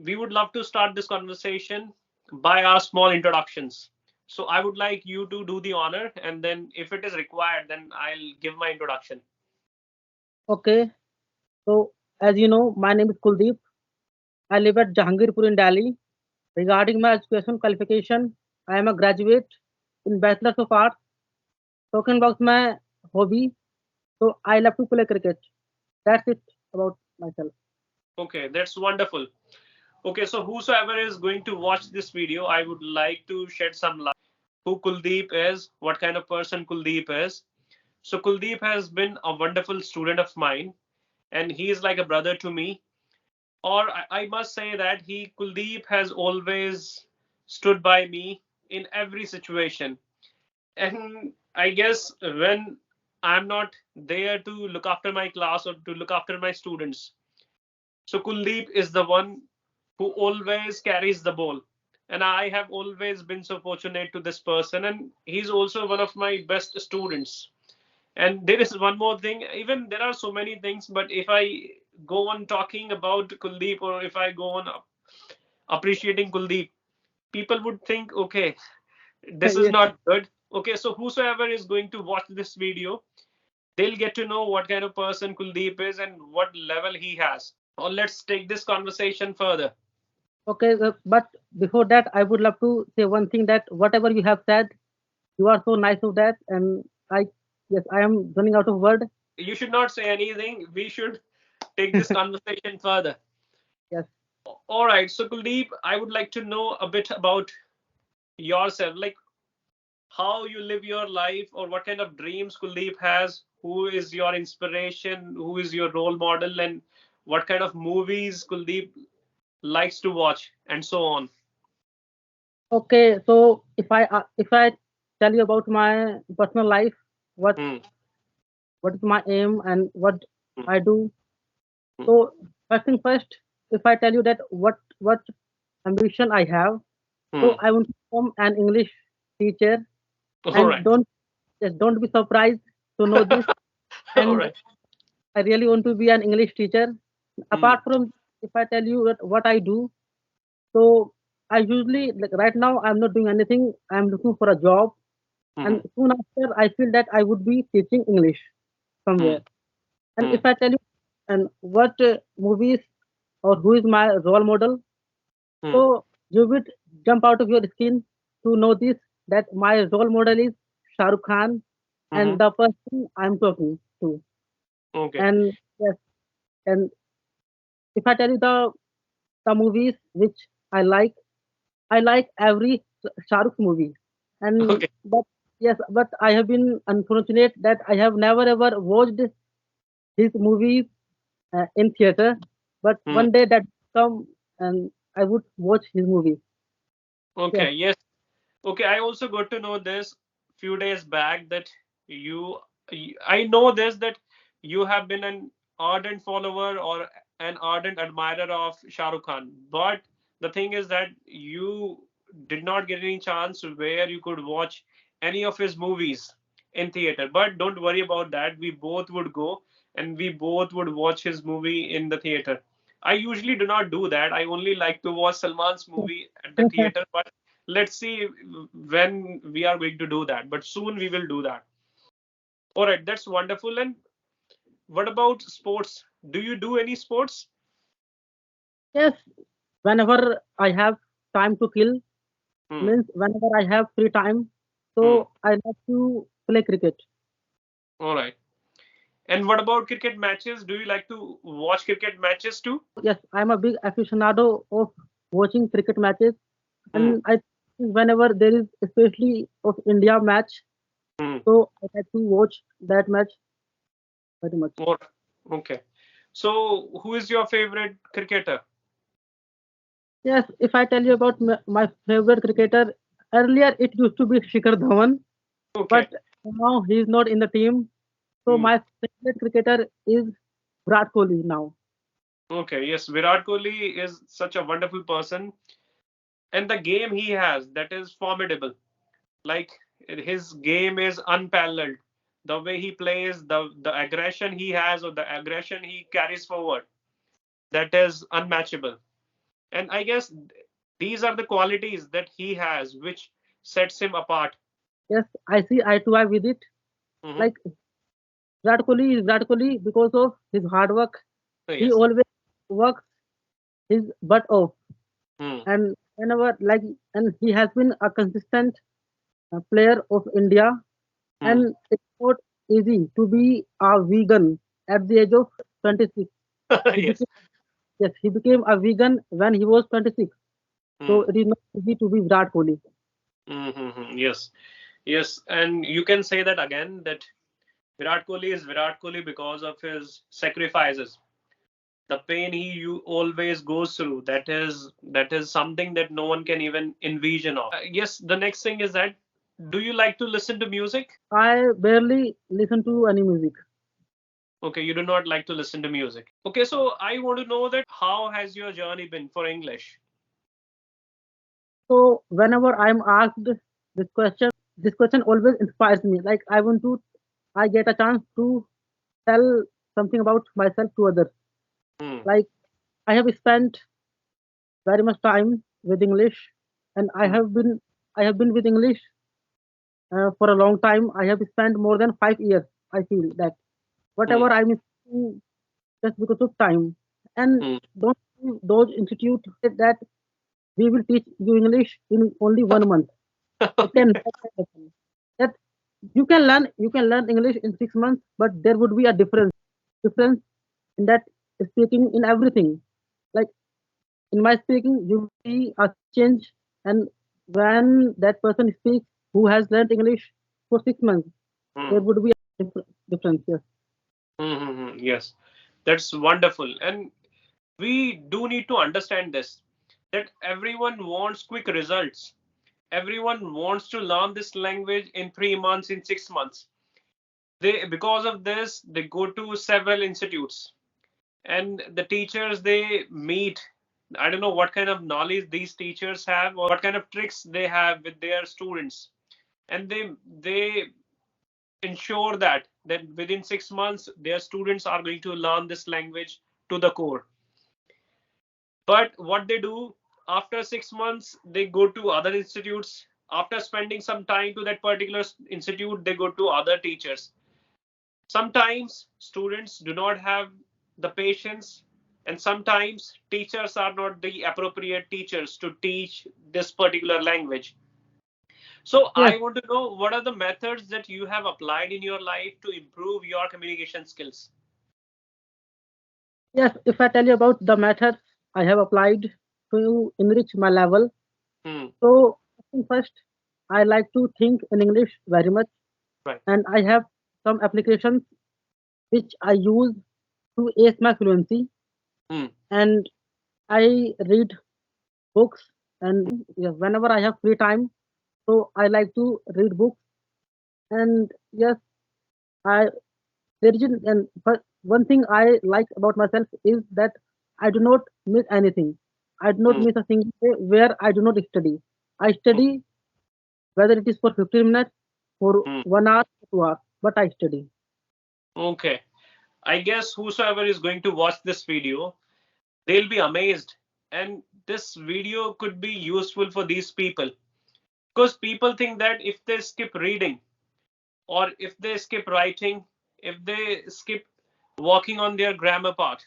we would love to start this conversation by our small introductions. So I would like you to do the honor, and then if it is required, then I'll give my introduction. Okay, so as you know, my name is Kuldeep. I live at Jahangirpur in Delhi. Regarding my education qualification, I am a graduate in Bachelor of Arts. Talking about my hobby, so I love to play cricket. That's it about myself. Okay, that's wonderful. Okay, so whosoever is going to watch this video, I would like to shed some light who Kuldeep is, what kind of person Kuldeep is. So Kuldeep has been a wonderful student of mine, and he is like a brother to me. Or I must say that he Kuldeep has always stood by me in every situation. And I guess when I'm not there to look after my class or to look after my students, so Kuldeep is the one who always carries the ball. And I have always been so fortunate to this person. And he's also one of my best students. And there is one more thing, even there are so many things, but if I go on talking about Kuldeep or if I go on appreciating Kuldeep, people would think, okay, this is Yes, not good. Okay, so whosoever is going to watch this video, they'll get to know what kind of person Kuldeep is and what level he has. Or let's take this conversation further. okay, but before that, I would love to say one thing that whatever you have said, you are so nice of that, and I, yes, I am running out of word. You should not say anything. We should take this conversation further. Yes, All right. So, Kuldeep, I would like to know a bit about yourself, like how you live your life or what kind of dreams Kuldeep has, who is your inspiration, who is your role model, and what kind of movies Kuldeep likes to watch, and so on. okay, so if I tell you about my personal life, what Hmm. what is my aim and what Hmm. I do. Hmm. So first thing first, if I tell you that what ambition I have, Hmm. so I want to become an English teacher, All and right. don't be surprised to know this. All And right. I really want to be an English teacher. Hmm. Apart from, if I tell you that what I do, so I usually, like right now I'm not doing anything. I'm looking for a job, Hmm. and soon after I feel that I would be teaching English Hmm. somewhere. And Hmm. if I tell you and what movies or who is my role model, Hmm. so you would jump out of your skin to know this that my role model is Shah Rukh Khan Hmm. and the person I'm talking to. Okay. And yes, and if I tell you the movies which I like every Shah Rukh movie. And Okay. but yes, but I have been unfortunate that I have never ever watched his movies in theater. But Hmm. one day that come and I would watch his movie. Yes, Okay. Yes. Okay. I also got to know this few days back that you. I know this that you have been an ardent follower or an ardent admirer of Shah Rukh Khan, but the thing is that you did not get any chance where you could watch any of his movies in theater. But don't worry about that. We both would go and we both would watch his movie in the theater. I usually do not do that. I only like to watch Salman's movie at the theater, but let's see when we are going to do that. But soon we will do that. All right, that's wonderful. And what about sports? Do you do any sports? yes. Whenever I have time to kill, Hmm. means whenever I have free time, Hmm. so I love to play cricket. All right. And what about cricket matches? Do you like to watch cricket matches too? So yes, I'm a big aficionado of watching cricket matches, Hmm. and I think whenever there is especially of India match, Hmm. so I like to watch that match very much. All right. Okay. So, who is your favorite cricketer? Yes, if I tell you about my favorite cricketer, earlier it used to be Shikhar Dhawan, but Okay. now he is not in the team. So Hmm. my favorite cricketer is Virat Kohli now. Okay. Yes, Virat Kohli is such a wonderful person, and the game he has that is formidable. Like his game is unparalleled. The way he plays, the aggression he has, or the aggression he carries forward, that is unmatchable. And I guess these are the qualities that he has which sets him apart. Yes, I see eye to eye with it. Hmm. Like Virat Kohli because of his hard work. He Yes. always works his butt off, Hmm. and whenever like, and he has been a consistent player of India. Hmm. And it's not easy to be a vegan at the age of 26. He Yes. became Yes, he became a vegan when he was 26. So Hmm. it is not easy to be Virat Kohli. Mm-hmm. Yes. Yes. And you can say that again, that Virat Kohli is Virat Kohli because of his sacrifices. The pain he you always goes through. That is something that no one can even envision of. Yes. The next thing is that, do you like to listen to music? I barely listen to any music. Okay, you do not like to listen to music. Okay, so I want to know that how has your journey been for English? So whenever I'm asked this question always inspires me. Like I get a chance to tell something about myself to others. Hmm. Like I have spent very much time with English, and Hmm. I have been with English for a long time. I have spent more than 5 years. I feel that Hmm. whatever I'm speaking just because of time. And Hmm. don't those institutes say that we will teach you English in only 1 month. It can Okay. never happen. That you can learn English in 6 months, but there would be a difference in that speaking in everything. Like in my speaking, you will see a change, and when that person speaks who has learned English for 6 months, there Hmm. would be a difference. Yes. Hmm. Yes, that's wonderful. And we do need to understand this, that everyone wants quick results. Everyone wants to learn this language in 3 months, in 6 months. Because of this, they go to several institutes, and the teachers they meet, I don't know what kind of knowledge these teachers have or what kind of tricks they have with their students, and they ensure that within 6 months their students are going to learn this language to the core. But what they do, after 6 months they go to other institutes. After spending some time to that particular institute, they go to other teachers. Sometimes students do not have the patience, and sometimes teachers are not the appropriate teachers to teach this particular language. So Yes. I want to know, what are the methods that you have applied in your life to improve your communication skills? Yes. If I tell you about the methods I have applied to enrich my level, Hmm. so I think first I like to think in English very much, Right. and I have some applications which I use to ace my fluency, Hmm. and I read books, and yes, whenever I have free time, so I like to read books. And yes, I there is and but one thing I like about myself is that I do not miss anything. I do not Hmm. miss a single day where I do not study. I Hmm. study whether it is for 15 minutes, for Hmm. 1 hour, 2 hours, but I study. Okay. I guess whosoever is going to watch this video, they'll be amazed. And this video could be useful for these people, because people think that if they skip reading, or if they skip writing, if they skip working on their grammar part,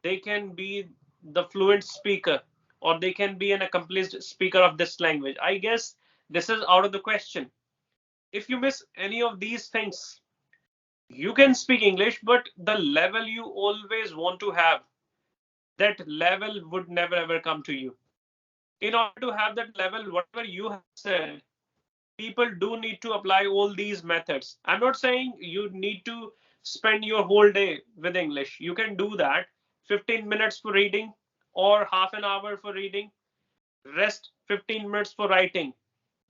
they can be the fluent speaker, or they can be an accomplished speaker of this language. I guess this is out of the question. If you miss any of these things, you can speak English, but the level you always want to have, that level would never ever come to you. In order to have that level, whatever you have said, people do need to apply all these methods. I'm not saying you need to spend your whole day with English. You can do that. 15 minutes for reading, or half an hour for reading, rest 15 minutes for writing,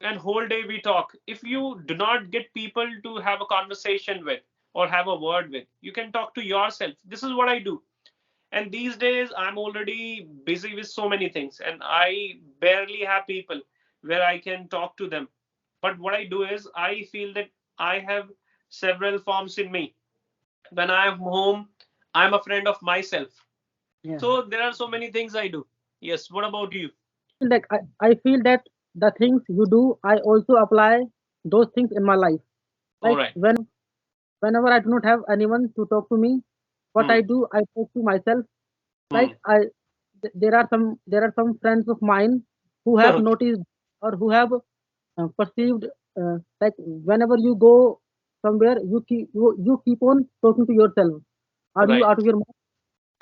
and whole day we talk. If you do not get people to have a conversation with or have a word with, you can talk to yourself. This is what I do. And these days I'm already busy with so many things, and I barely have people where I can talk to them. But what I do is, I feel that I have several forms in me. When I'm home, I'm a friend of myself. Yeah. So there are so many things I do. Yes. What about you? Like I feel that the things you do, I also apply those things in my life. All Like right. whenever I do not have anyone to talk to me, what Hmm. I do, I talk to myself. Hmm. Like there are some friends of mine who have Okay. noticed or who have perceived, like whenever you go somewhere, you keep on talking to yourself. Are you Right. out of your mind?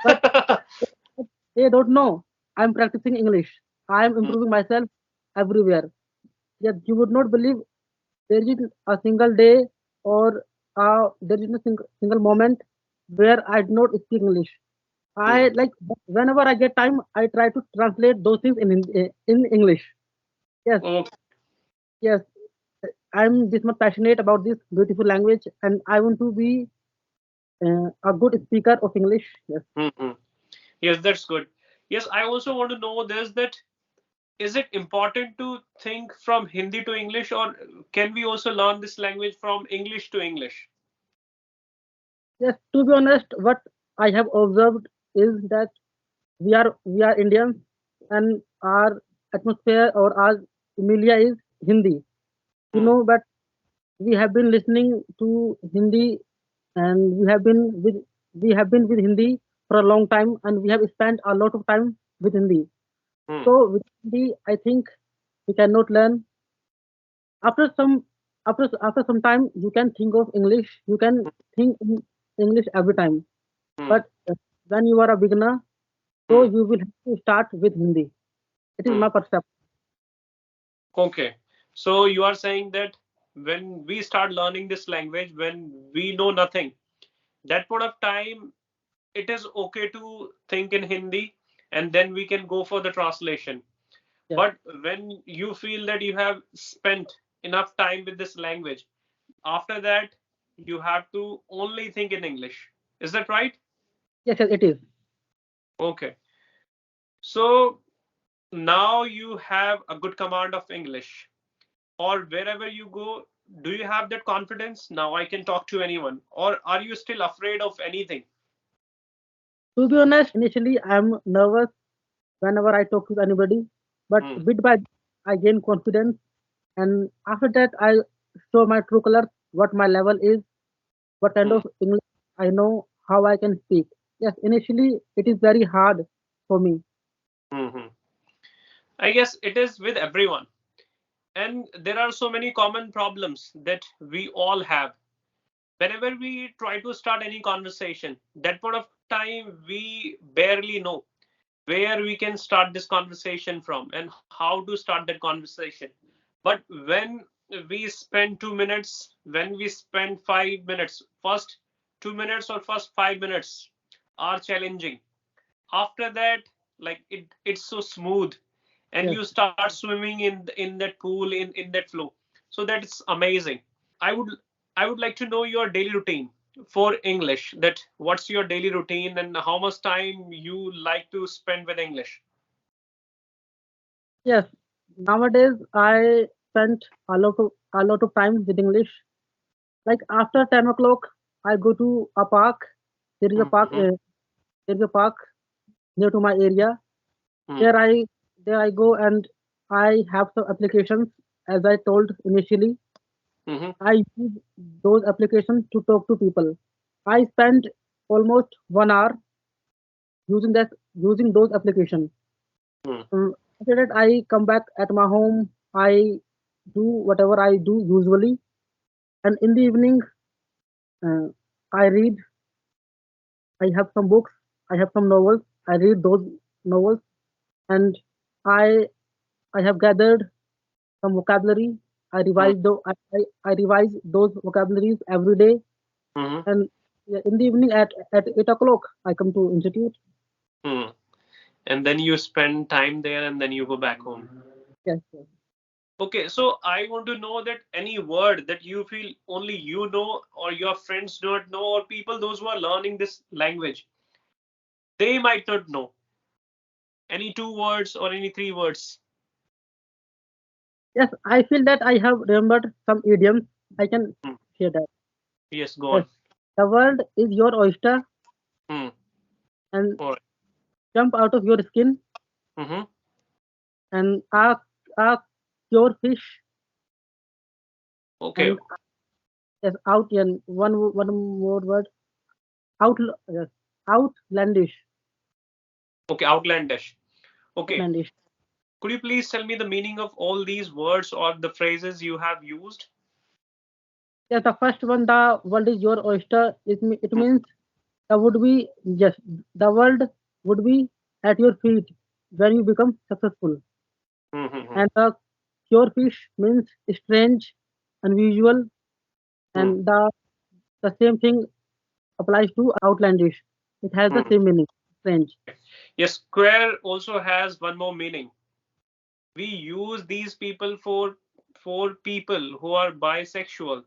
But they don't know. I'm practicing English. I'm Hmm. improving myself everywhere. Yet you would not believe there is a single day or there is a single moment where I do not speak English. I Hmm. like whenever I get time, I try to translate those things in English. Yes, Okay. yes. I'm this much passionate about this beautiful language, and I want to be a good speaker of English. Yes. Hmm. Yes, that's good. Yes, I also want to know this, that is it important to think from Hindi to English, or can we also learn this language from English to English? Yes. To be honest, what I have observed is that we are Indians, and our atmosphere or our media is Hindi. Hmm. But we have been listening to Hindi, and we have been with Hindi for a long time, and we have spent a lot of time with Hindi. Hmm. So with Hindi, I think we cannot learn. After some time, you can think of English. You can think in English every time. Hmm. But when you are a beginner, so Hmm. you will have to start with Hindi. It is Hmm. my perception. Okay. So you are saying that when we start learning this language, when we know nothing, that point of time, it is okay to think in Hindi, and then we can go for the translation. Yes, But when you feel that you have spent enough time with this language, after that, you have to only think in English. Is that right? yes, yes, it is. Okay. So now you have a good command of English, or wherever you go, do you have that confidence? Now I can talk to anyone, or are you still afraid of anything? To be honest, initially I'm nervous whenever I talk with anybody, but Hmm. bit by bit I gain confidence, and after that I show my true colors, what my level is, what kind Hmm. of English I know, how I can speak. Yes, initially it is very hard for me. Hmm. Hmm. I guess it is with everyone. And there are so many common problems that we all have. Whenever we try to start any conversation, that point of time we barely know where we can start this conversation from and how to start that conversation. But when we spend 2 minutes, when we spend 5 minutes, first 2 minutes or first 5 minutes are challenging. After that, like it's so smooth, and Yes, you start swimming in that pool, in that flow. So that's amazing. I would i would like to know your daily routine for English, that what's your daily routine and how much time you like to spend with English. yes. Nowadays I spent a lot of time with English. Like after 10 o'clock, I go to a park. There is a park. Mm-hmm. There is a park near to my area. Mm-hmm. There I there I go, and I have some applications. As I told initially, Mm-hmm. I use those applications to talk to people. I spend almost 1 hour using those applications. After that, I come back at my home. I do whatever I do usually, and in the evening, uh, I read. I have some books. I have some novels. I read those novels, and I I have gathered some vocabulary. I revise those vocabularies every day, Mm-hmm. and yeah, in the evening at 8 o'clock I come to institute. Mm-hmm. And then you spend time there and then you go back home. Yes, yes. Okay, so I want to know that any word that you feel only you know or your friends don't know, or people those who are learning this language, they might not know. Any two words or any three words? Yes, I feel that I have remembered some idioms. I can Hmm. share that. Yes, go Yes, on. the world is your oyster, Hmm. and All right. jump out of your skin. Mm-hmm. and a pure fish, Okay. and yes, out and one more word, out yes, outlandish, Okay. Outlandish. Okay. outlandish. Could you please tell me the meaning of all these words or the phrases you have used? Yes, the first one, the world is your oyster. It means the would be yes, the world would be at your feet when you become successful. Mm-hmm. And the pure fish means strange, unusual, and the same thing applies to outlandish. It has the same meaning, strange. Okay. Yes, square also has one more meaning. We use these people for people who are bisexual.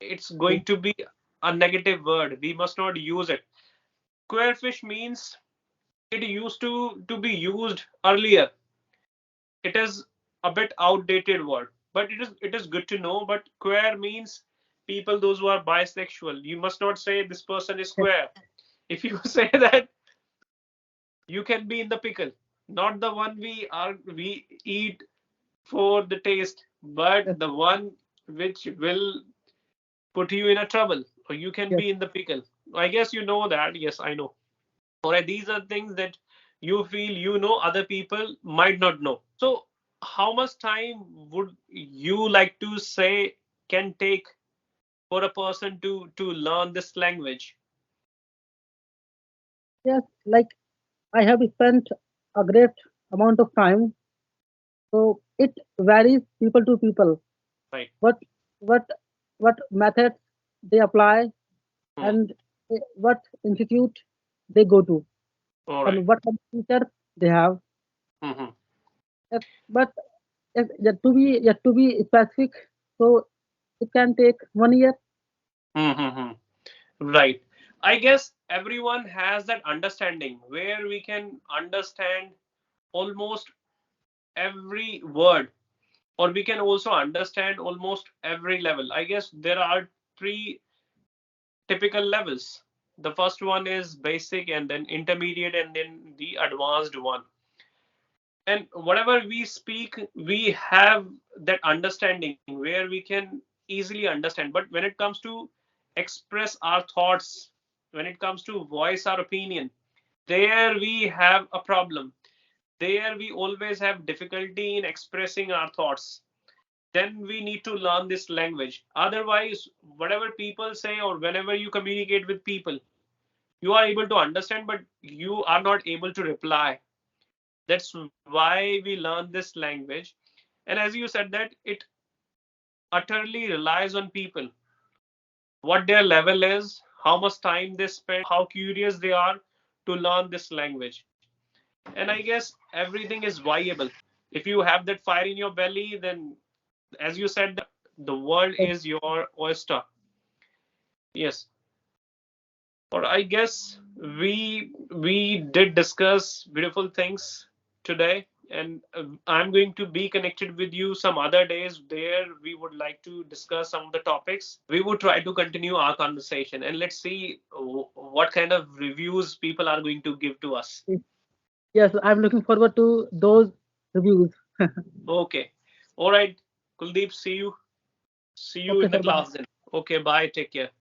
It's Okay. going to be a negative word. We must not use it. Squarefish means it used to be used earlier. It is a bit outdated word, but it is good to know. But queer means people those who are bisexual. You must not say this person is Yes, queer. If you say that, you can be in the pickle, not the one we eat for the taste, but yes, the one which will put you in a trouble, or you can yes, be in the pickle. I guess you know that. Yes, I know. All right, these are things that you feel you know other people might not know. So how much time would you like to say can take for a person to learn this language? yes. Like I have spent a great amount of time, so it varies people to people. Right. What what what methods they apply, Hmm. and what institute they go to, All right. and what kind of teacher they have. Hmm. But yet to be specific, so it can take 1 year. Hmm. Right. I guess everyone has that understanding where we can understand almost every word, or we can also understand almost every level. I guess there are three typical levels. The first one is basic, and then intermediate, and then the advanced one. And whatever we speak, we have that understanding where we can easily understand. But when it comes to express our thoughts, when it comes to voice our opinion, there we have a problem. There we always have difficulty in expressing our thoughts. Then we need to learn this language. Otherwise, whatever people say or whenever you communicate with people, you are able to understand, but you are not able to reply. That's why we learn this language. And as you said, that it utterly relies on people, what their level is, how much time they spend, how curious they are to learn this language. And I guess everything is viable. If you have that fire in your belly, then as you said, the world Yes, is your oyster. Yes. Or I guess we did discuss beautiful things today, and I'm going to be connected with you some other days. There we would like to discuss some of the topics. We would try to continue our conversation, and let's see what kind of reviews people are going to give to us. yes, yes, I'm looking forward to those reviews. Okay. All right, Kuldeep. See you. See you Okay, in the sir. Bye. class then. Okay. Bye. Take care.